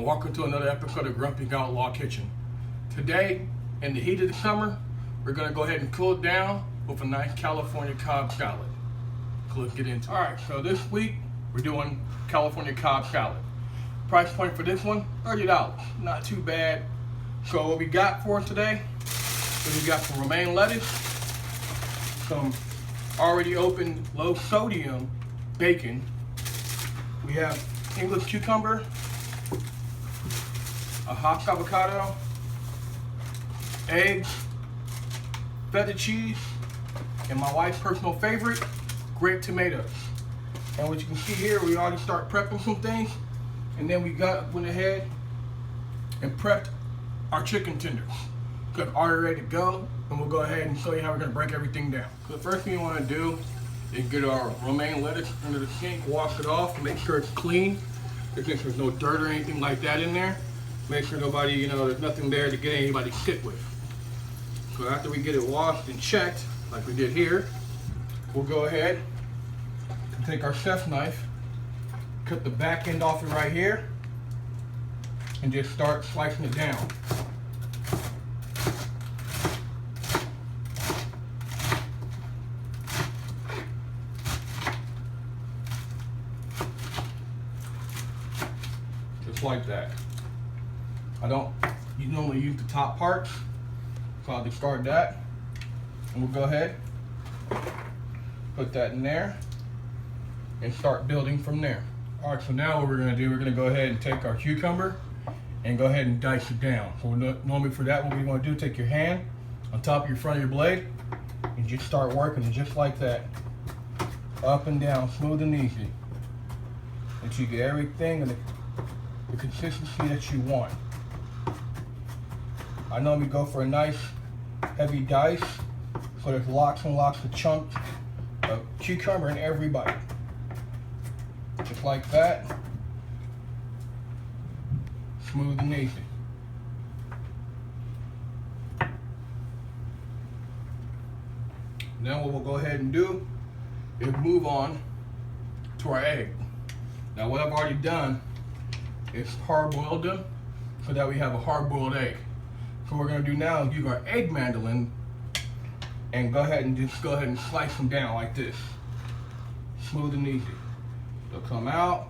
and welcome to another episode of Grumpy Outlaw Kitchen. Today, in the heat of the summer, we're going to go ahead and cool it down with a nice California Cobb salad. So let's get into it. Alright, so this week we're doing California Cobb salad. Price point for this one, $30. Not too bad. So what we got for today is we got some romaine lettuce, some already opened low sodium bacon. We have English cucumber, a Hass Avocado, eggs, feta cheese, and my wife's personal favorite, grape tomatoes. And what you can see here, we already start prepping some things, and then we went ahead and prepped our chicken tenders. Got already ready to go, and we'll go ahead and show you how we're gonna break everything down. So the first thing you wanna do is get our romaine lettuce into the sink, wash it off, make sure it's clean. There's no dirt or anything like that in there. Make sure nobody, there's nothing there to get anybody sick with. So after we get it washed and checked, like we did here, we'll go ahead and take our chef's knife, cut the back end off it right here, and just start slicing it down. Just like that. You normally use the top part, so I'll discard that. And we'll go ahead, put that in there, and start building from there. All right, so now what we're gonna do, we're gonna go ahead and take our cucumber and go ahead and dice it down. So normally for that, what we wanna do, take your hand on top of your front of your blade, and just start working it just like that. Up and down, smooth and easy. Until you get everything in the consistency that you want. I normally go for a nice heavy dice, so there's lots and lots of chunks of cucumber in every bite. Just like that. Smooth and easy. Now what we'll go ahead and do is move on to our egg. Now what I've already done is hard-boiled them so that we have a hard-boiled egg. So what we're gonna do now is use our egg mandolin and go ahead and slice them down like this. Smooth and easy. They'll come out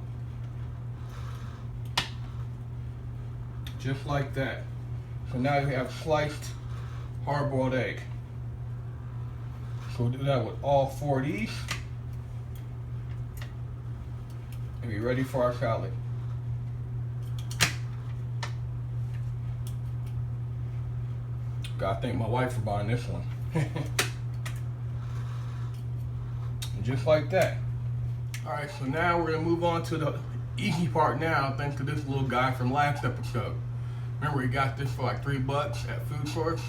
just like that. So now you have sliced hard-boiled egg. So we'll do that with all 4 of these and be ready for our salad. Gotta thank my wife for buying this one. And just like that. All right, so now we're gonna move on to the easy part now, thanks to this little guy from last episode. Remember, we got this for like $3 at Food Source,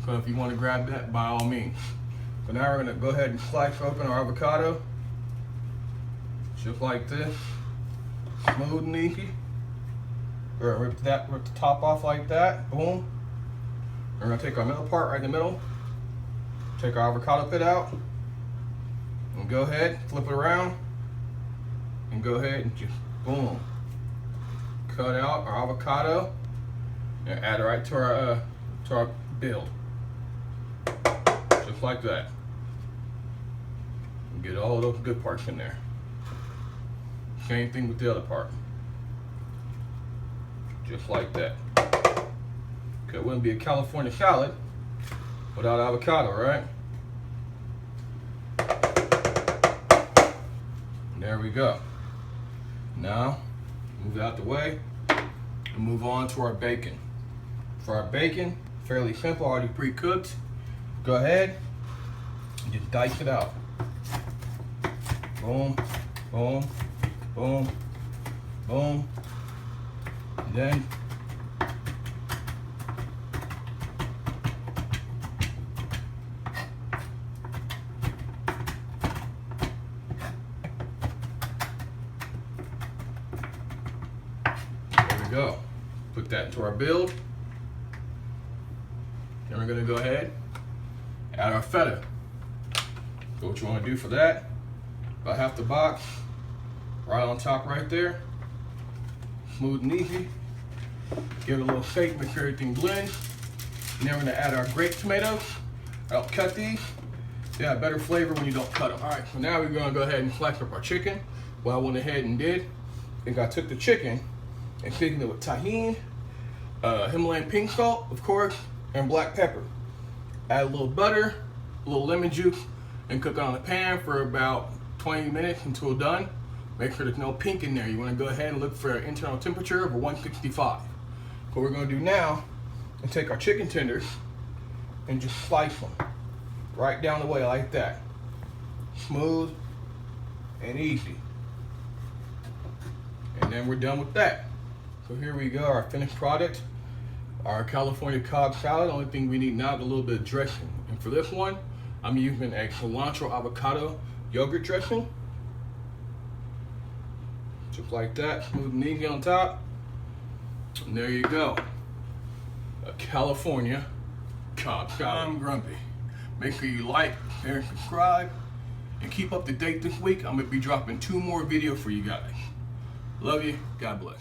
so if you want to grab that, by all means. So now we're gonna go ahead and slice open our avocado, just like this, smooth and easy. Or rip the top off like that, boom. We're gonna take our middle part right in the middle, take our avocado pit out, and go ahead, flip it around, and go ahead and just boom, cut out our avocado and add it right to our build, just like that. And get all those good parts in there. Same thing with the other part, just like that. It wouldn't be a California salad without avocado, right? There we go. Now, move it out the way and move on to our bacon. For our bacon, fairly simple, already pre-cooked. Go ahead and just dice it out. Boom, boom, boom, boom. And then go. Put that into our build. Then we're gonna go ahead, add our feta. So what you wanna do for that, about half the box, right on top right there. Smooth and easy. Give it a little shake, make sure everything blends. And then we're gonna add our grape tomatoes. I don't cut these. They have better flavor when you don't cut them. All right, so now we're gonna go ahead and slice up our chicken. What I went ahead and did, I took the chicken and seasoned it with tajin, Himalayan pink salt, of course, and black pepper. Add a little butter, a little lemon juice, and cook it on the pan for about 20 minutes until done. Make sure there's no pink in there. You wanna go ahead and look for an internal temperature of 165. What we're gonna do now is take our chicken tenders and just slice them right down the way like that. Smooth and easy. And then we're done with that. So here we go, our finished product. Our California Cobb salad. Only thing we need now is a little bit of dressing. And for this one, I'm using a cilantro avocado yogurt dressing. Just like that, smooth and easy on top. And there you go. A California Cobb salad. I'm Grumpy. Make sure you like, share, and subscribe. And keep up to date this week. I'm gonna be dropping 2 more videos for you guys. Love you. God bless.